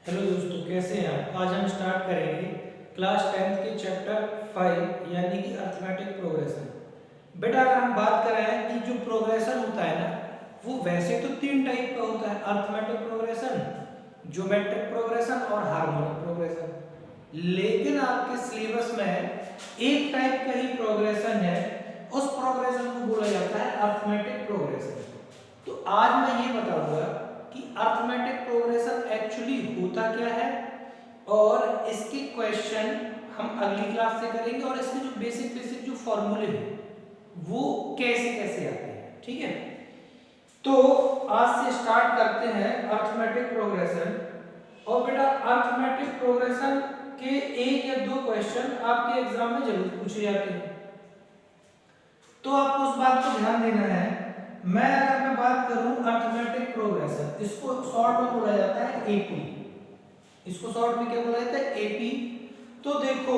Hello दोस्तों, कैसे हैं आप। आज हम स्टार्ट करेंगे क्लास 10th के चैप्टर 5 यानी कि अर्थमेटिक प्रोग्रेशन। बेटा अगर हम बात करें कि जो प्रोग्रेशन होता है ना, वो वैसे तो तीन टाइप का होता है: अर्थमेटिक प्रोग्रेशन, ज्योमेट्रिक प्रोग्रेशन और हार्मोनिक प्रोग्रेशन। लेकिन आपके सिलेबस में एक टाइप का ही प्रोग्रेशन है, उस प्रोग्रेशन को बोला जाता है अर्थमेटिक प्रोग्रेशन। तो आज मैं ये बताऊंगा कि अर्थमेटिक प्रोग्रेशन एक्चुअली होता क्या है और इसके क्वेश्चन हम अगली क्लास से करेंगे और इसके जो बेसिक जो फॉर्मूले हैं वो कैसे कैसे आते हैं। ठीक है, तो आज से स्टार्ट करते हैं अर्थमेटिक प्रोग्रेशन। और बेटा अर्थमेटिक प्रोग्रेशन के एक या दो क्वेश्चन आपके एग्जाम में जरूर पूछे जाते हैं, तो आपको उस बात को ध्यान देना है। अगर मैं बात करूं अर्थमेटिक प्रोग्रेशन, इसको शॉर्ट में बोला जाता है एपी। इसको शॉर्ट में क्या बोला जाता है? एपी। तो देखो,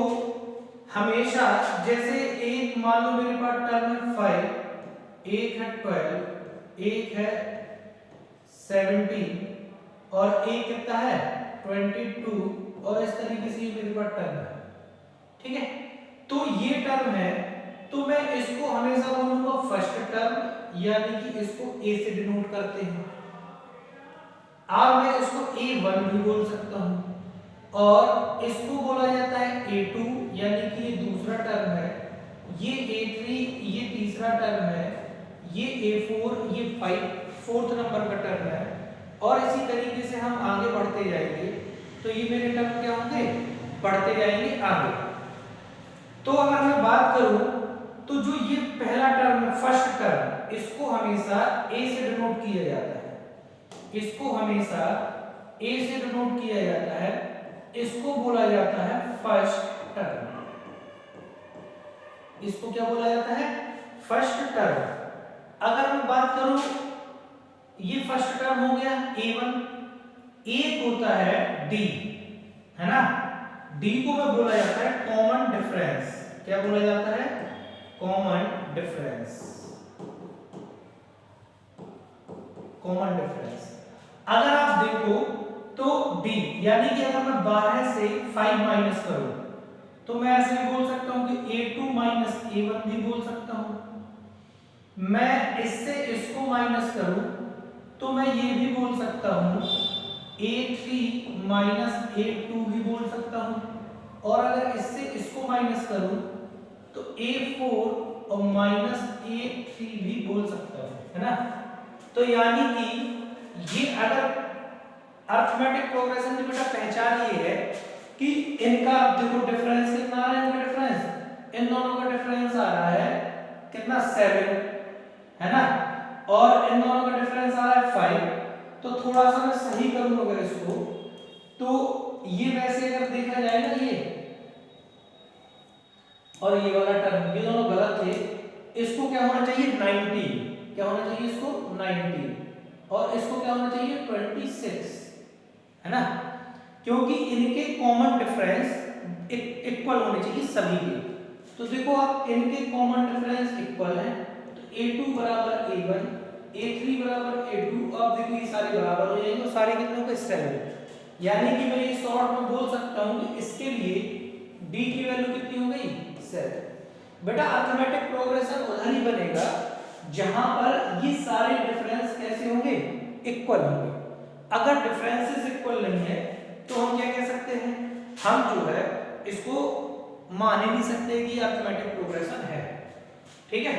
हमेशा जैसे एक मान लो मेरे पास टर्म है 5, एक है 12, एक है 17 और एक कितना है 22, और इस तरीके से ये मेरे पास टर्म है। ठीक है, तो ये टर्म है, तो मैं इसको हमेशा बोलूंगा फर्स्ट टर्म, यानी कि इसको ए से डिनोट करते हैं। और मैं इसको A1 भी बोल सकता हूं, और इसको बोला जाता है A2, यानी कि ये दूसरा टर्म है, ये A3 ये तीसरा टर्म है, ये A4 ये 4th नंबर का टर्म है। और इसी तरीके से हम आगे बढ़ते जाएंगे, तो ये मेरे टर्म क्या होंगे? बढ़ते जाएंगे आगे। तो अगर मैं बात करूं, तो जो ये पहला टर्म है फर्स्ट टर्म, इसको हमेशा A से डिनोट किया जाता है। इसको हमेशा A से डिनोट किया जाता है, इसको बोला जाता है फर्स्ट टर्म। इसको क्या बोला जाता है? First term. अगर मैं बात करूं, ये फर्स्ट टर्म हो गया A1। एक होता है D, है ना? D को मैं बोला जाता है कॉमन डिफरेंस। क्या बोला जाता है? Common difference. कॉमन डिफरेंस अगर आप देखो तो D, यानी कि अगर मैं 12 से 5 माइनस करूं, तो मैं ऐसे भी बोल सकता हूं कि A2 माइनस A1 भी बोल सकता हूं। मैं इससे इसको माइनस करूं, तो मैं ये भी बोल सकता हूं A3 माइनस A2 भी बोल सकता हूं। और अगर इससे इसको माइनस करूं, तो A4 और माइनस A3 भी बोल सकता हूं, है ना? तो यानी कि ये अगर अर्थमेटिक प्रोग्रेशन की बेटा पहचान ये है कि इनका देखो डिफरेंस कितना आ रहा है। इनका डिफरेंस, इन दोनों का डिफरेंस आ रहा है कितना? 7, है ना? और इन दोनों का डिफरेंस आ रहा है 5। तो थोड़ा सा मैं सही करूं अगर इसको, तो ये वैसे अगर देखा जाए ना, ये और ये वाला टर्म, ये दोनों गलत थे। इसको क्या होना चाहिए? 90। क्या होना चाहिए इसको? 90। और इसको क्या होना चाहिए? 26, है ना? क्योंकि इनके कॉमन डिफरेंस इक्वल होने चाहिए सभी के। तो देखो आप, इनके कॉमन डिफरेंस इक्वल है, तो A2 बराबर A1, A3 बराबर A2। अब देखो ये सारे बराबर हो जाएंगे, सारे कितने होंगे? 7। यानी कि मैं ये शॉर्ट में बोल सकता हूं कि इसके लिए D की वैल्यू कितनी हो गई? 7। बेटा अर्थमेटिक प्रोग्रेशन उधर ही बनेगा जहां पर ये सारे डिफरेंस कैसे होंगे? इक्वल होंगे। अगर डिफरेंसेस इक्वल नहीं है, तो हम क्या कह सकते हैं? हम जो है इसको मान ही नहीं सकते कि अर्थमेटिक प्रोग्रेशन है। ठीक है,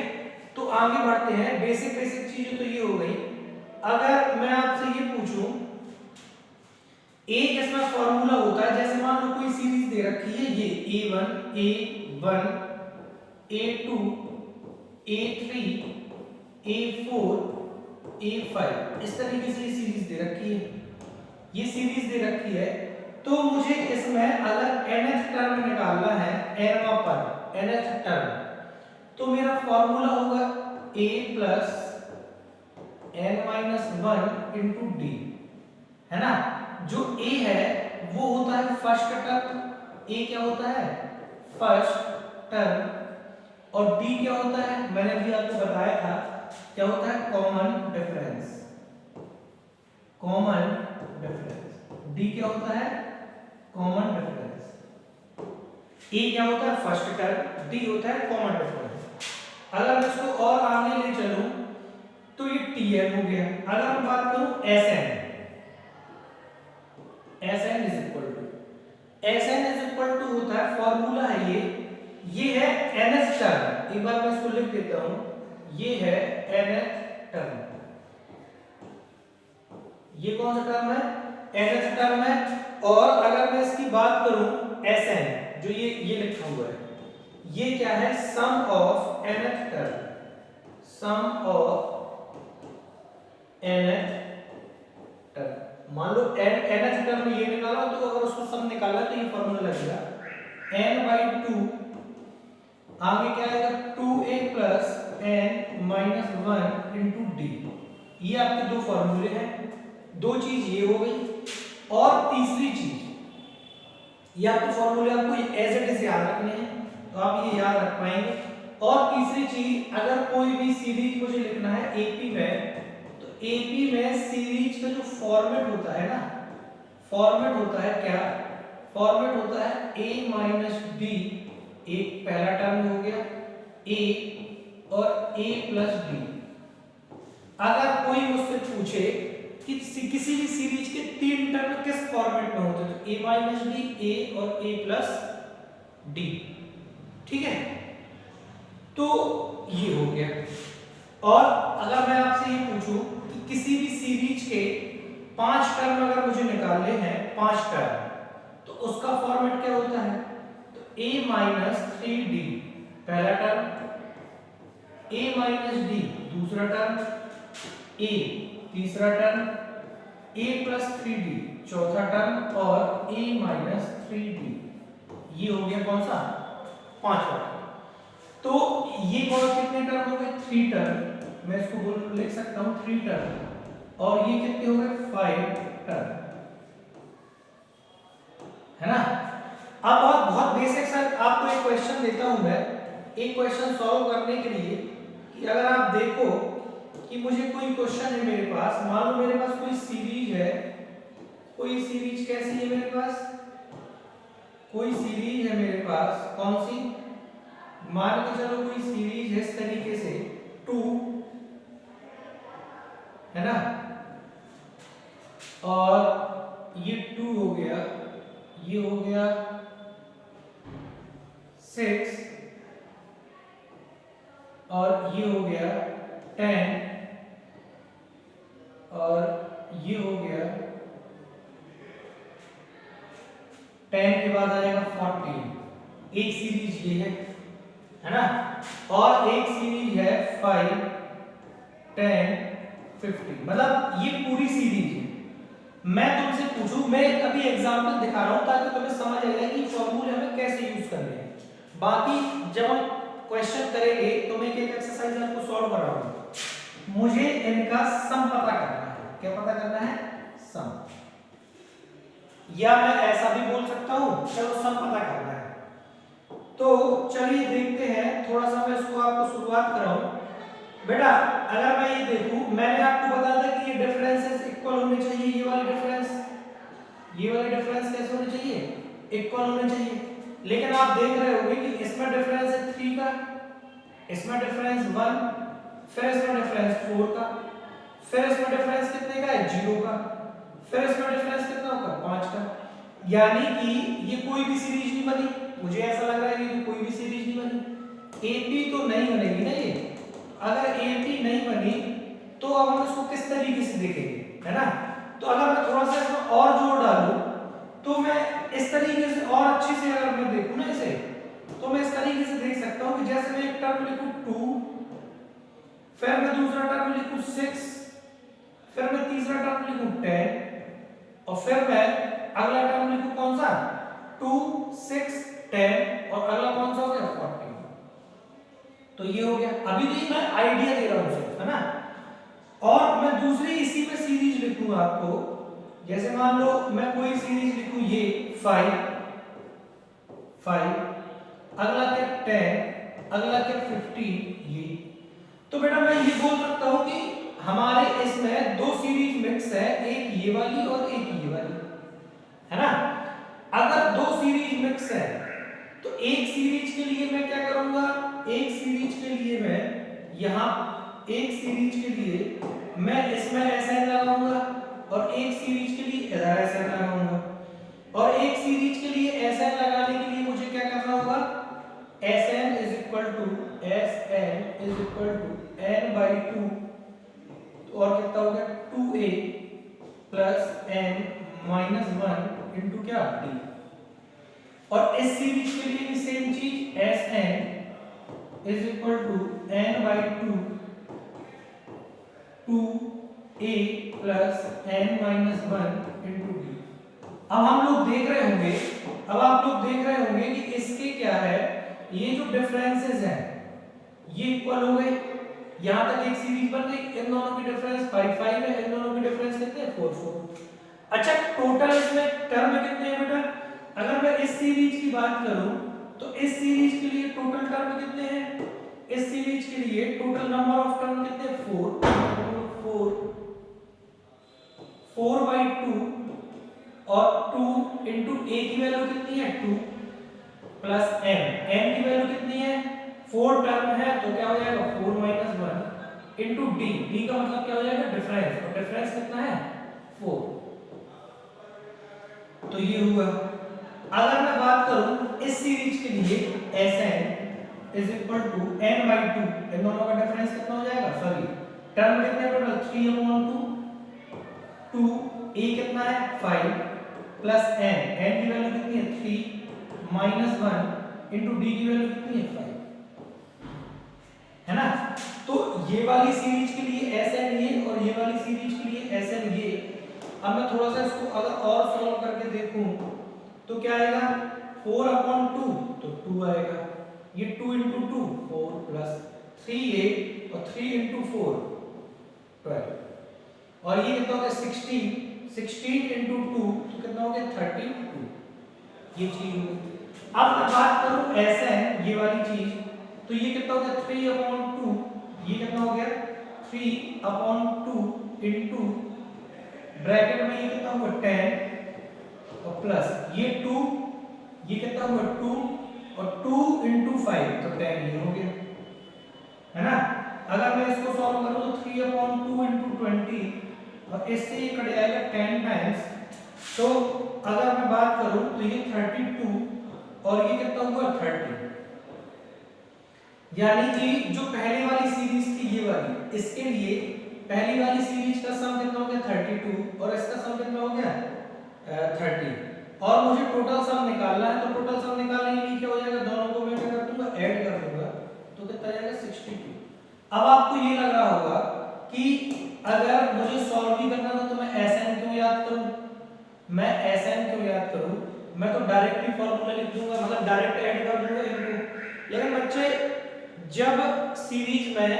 तो आगे बढ़ते हैं। बेसिक चीजें तो ये हो गई। अगर मैं आपसे ये पूछूं, एक इसमें फॉर्मूला होता है, जैसे मान लो कोई सीरीज दे रखी है, ये A1 A2 A3 A4 A5, इस तरीके से ये सीरीज दे रखी है। ये सीरीज दे रखी है, तो मुझे इसमें अगर nth टर्म निकालना है, nवां पद nth टर्म, तो मेरा फॉर्मूला होगा a plus n minus 1 into D, है ना? जो a है वो होता है फर्स्ट टर्म। a क्या होता है? First term. और d क्या होता है? मैंने भी आपको बताया था, क्या होता है? Common difference. Common difference D क्या होता है कॉमन डिफरेंस, ए क्या होता है फर्स्ट टर्म, डी होता है कॉमन डिफरेंस। अगर मैं इसको और आगे ले चलूं तो ये Tn हो गया। अगर मैं बात करूं Sn, Sn is equal to होता है, फॉर्मूला है ये है nth टर्म। एक बार मैं इसको लिख देता हूं, ये है nth टर्म। ये कौन सा टर्म है nth टर्म है। और अगर मैं इसकी बात करूं Sn, जो ये लिखा हुआ है, ये क्या है sum of nth term, sum of nth term. मान लो nth टर्म में ये निकाला, तो अगर उसको सम निकाला तो ये फॉर्मूला लगेगा n/2, आगे क्या आएगा 2a plus n minus 1 into D. ये आपके दो फॉर्मूले हैं, दो चीज ये हो गई। और तीसरी चीज, ये आपके फॉर्मूले आपको एज इट इज याद रखने हैं, तो आप ये याद रख पाएंगे। और तीसरी चीज, अगर कोई भी सीरीज मुझे लिखना है एपी में, तो एपी में सीरीज का जो फॉर्मेट होता है ना, फॉर्मेट होता है क्या, फॉर्मेट होता है a माइनस डी, एक पहला टर्म हो गया a और a प्लस डी। अगर कोई मुझसे पूछे कि किसी भी सीरीज के तीन टर्म किस फॉर्मेट में होते हैं, तो a माइनस डी, a और a प्लस डी, ठीक है, तो ये हो गया। और अगर मैं आपसे ये पूछूं कि किसी भी सीरीज के 5 टर्म अगर मुझे निकालने हैं, 5 टर्म, तो उसका फॉर्मेट क्या होता है, तो a माइनस 3d पहला टर्म, a माइनस d दूसरा टर्म, a तीसरा टर्म, a प्लस 3d चौथा टर्म और a माइनस 3d, ये हो गया कौन सा पांचवा टर्म। तो ये कौन कितने टर्म हो गए 3 टर्म, मैं इसको बोल लिख सकता हूं 3 टर्म, और ये कितने हो गए 5 टर्म, है ना। अब बहुत बेसिक सा आपको एक क्वेश्चन देता हूं मैं, एक क्वेश्चन सॉल्व करने के लिए, कि अगर आप देखो कि मुझे कोई क्वेश्चन है मेरे पास, मान लो मेरे पास कोई सीरीज है, कोई सीरीज कैसी है मेरे पास, कोई सीरीज है मेरे पास, कौन सी, मान के चलो कोई सीरीज है इस तरीके से 2, है ना, और ये 2 हो गया, ये हो गया 6, और ये हो गया 10, और ये हो गया 10 के बाद आएगा 14। एक सीरीज ये है ना, और एक सीरीज है 5, 10, 15, मतलब ये पूरी सीरीज है। मैं तुमसे पूछूं, मैं अभी एग्जांपल दिखा रहा हूं ताकि तुम्हें समझ आ जाए कि फॉर्मूले हमें कैसे यूज करने हैं। बाकी जब हम क्वेश्चन करेंगे तो मैं एक एक्सरसाइज आपको सॉल्व कराऊंगा। मुझे इनका सम पता करना है। क्या पता करना है? सम। या मैं ऐसा भी बोल सकता हूं, चलो सम पता करना है। तो चलिए देखते हैं, थोड़ा सा मैं इसको आपको शुरुआत कराऊं। बेटा अगर मैं ये देखूं, मैंने आपको बताया था कि ये डिफरेंसेस इक्वल होने चाहिए, ये वाले डिफरेंस कैसे होने चाहिए? इक्वल होने चाहिए। लेकिन आप देख रहे होंगे कि इसमें डिफरेंस है 3 का, इसमें डिफरेंस 1, फिर इसमें डिफरेंस 4 का, फिर इसमें डिफरेंस कितने का है? 0 का, फिर इसमें डिफरेंस कितना होगा? 5 का। यानी कि ये कोई भी सीरीज नहीं बनी। मुझे ऐसा लग रहा है कि कोई भी सीरीज नहीं बनी। एपी तो नहीं बनेगी ना ये। अगर एपी नहीं बनी तो अब हम इसको किस तरीके से देखेंगे, है ना? तो अगर मैं थोड़ा सा इसमें और जोड़ डालूं तो मैं इस तरीके से और अच्छे से अगर मैं देखूं ना इसे, तो मैं इस तरीके से देख सकता हूं कि जैसे मैं एक टर्म लिखूं 2, फिर मैं दूसरा टर्म लिखूं 6, फिर मैं तीसरा टर्म लिखूं 10, और फिर मैं अगला टर्म लिखूं कौन सा? 2, 6, 10, और अगला कौन सा हो गया? 14। तो ये हो गया। अभी नहीं, मैं आइडिया दे रहा हूं सिर्फ, है ना? और मैं दूसरी इसी पे सीरीज लिखूंगा आपको। जैसे मान लो मैं कोई सीरीज लिखूं ये 5, अगला क्या 10, अगला क्या 15, ये। तो बेटा मैं ये बोल सकता हूं कि हमारे इसमें दो सीरीज मिक्स है, एक ये वाली और एक ये वाली। है ना। अगर दो सीरीज मिक्स है तो एक सीरीज के लिए मैं क्या करूंगा, एक सीरीज के लिए मैं यहां, एक सीरीज के लिए मैं इसमें SN लगाऊंगा और एक सीरीज के लिए इधर SN लगाऊंगा, और एक सीरीज के लिए SN लगाने के लिए मुझे क्या करना होगा, SN is equal to n/2, और कितना हो गया 2a plus n minus 1 into क्या d। और इस सीरीज के लिए भी सेम चीज, Sn is equal to n/2 2a plus n minus 1 into d। अब हम लोग देख रहे होंगे, अब आप लोग देख रहे होंगे कि इसके क्या है, ये जो डिफरेंसेस हैं ये इक्वल हो गए, यहां तक एक सीरीज बन गई, इन दोनों की डिफरेंस 5 है, इन दोनों की डिफरेंस कितने हैं 4। अच्छा टोटल इसमें टर्म कितने हैं बेटा, अगर मैं इस सीरीज की बात करूं तो इस सीरीज के लिए टोटल टर्म कितने हैं, इस सीरीज के लिए टोटल नंबर ऑफ टर्म कितने हैं 4/2 और 2 इंटू a की वैल्यू कितनी है 2 प्लस n की वैल्यू कितनी है 4 टर्म है तो क्या हो जाएगा 4 माइनस 1 इंटू d का मतलब क्या हो जाएगा डिफरेंस, और डिफरेंस कितना है 4। तो ये हुआ। अगर मैं बात करूं इस सीरीज के लिए Sn is equal to n/2, इन दोनों का डिफरेंस कितना हो जाएगा, सॉरी टर्म कितने टोटल 3/2, 2 a कितना है 5 प्लस n की वैल्यू कितनी है 3 माइनस 1 इंटू d की वैल्यू कितनी है 5, है ना। तो ये वाली सीरीज के लिए Sn ये और ये वाली सीरीज के लिए Sn ये। अब मैं थोड़ा सा इसको अगर और सॉल्व करके देखूं तो क्या आएगा 4/2 तो 2 आएगा, ये 2 इंटू 2 4 प्लस 3a और 3 इंटू 4 12, और ये कितना हो गया 16 इंटू 2 तो कितना हो गया 32, ये चीज हो गई। अब मैं बात करूं Sn ये वाली चीज तो ये कितना हो गया 3/2, ये कितना हो गया 3/2 इंटू ब्रैकेट में ये कितना होगा 10 और प्लस ये 2, ये कितना होगा 2 और 2 इंटू 5 तो 10 ये हो गया, है ना। अगर मैं इसको सॉल्व करूं तो 3/2 इंटू 20 और इससे ये कट जाएगा 10 टाइम्स, तो अगर मैं बात करूं तो ये 32 और ये कितना होगा 30, यानी कि जो पहले वाली सीरीज थी ये वाली, इसके लिए पहली वाली सीरीज का सम कितना हो गया 32 और इसका सम कितना हो गया 30, और मुझे टोटल सम निकालना है, तो टोटल सम निकालने के लिए क्या हो जाएगा, दोनों को मैं क्या कर दूंगा ऐड कर दूंगा, तो कितना जाएगा 62। अब आपको ये लग रहा होगा कि अगर मुझे सॉल्व भी करना था तो मैं Sn क्यों याद करूं, मैं Sn क्यों याद करूं, मैं तो डायरेक्ट ही फार्मूला लिख दूंगा, मतलब डायरेक्ट ऐड कर दूंगा इनको। लेकिन बच्चे जब सीरीज में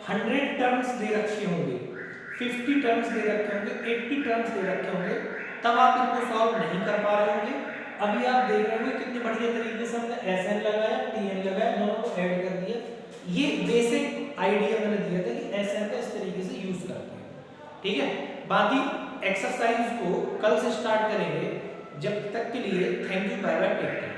100 टर्म्स दे रखे होंगे, 50 टर्म्स दे रखे होंगे, 80 टर्म्स दे रखे होंगे, तब आप इनको सॉल्व नहीं कर पा रहे होंगे। अभी आप देख रहे होंगे कितने बढ़िया तरीके से हमने Sn लगाया, Tn लगाया, दोनों को ऐड कर दिया। ये बेसिक आइडिया मैंने दिया था कि Sn का इस तरीके से यूज करते हैं, ठीक है। बाकी एक्सरसाइज को कल से स्टार्ट करेंगे, जब तक के लिए thank you, bye bye, take care.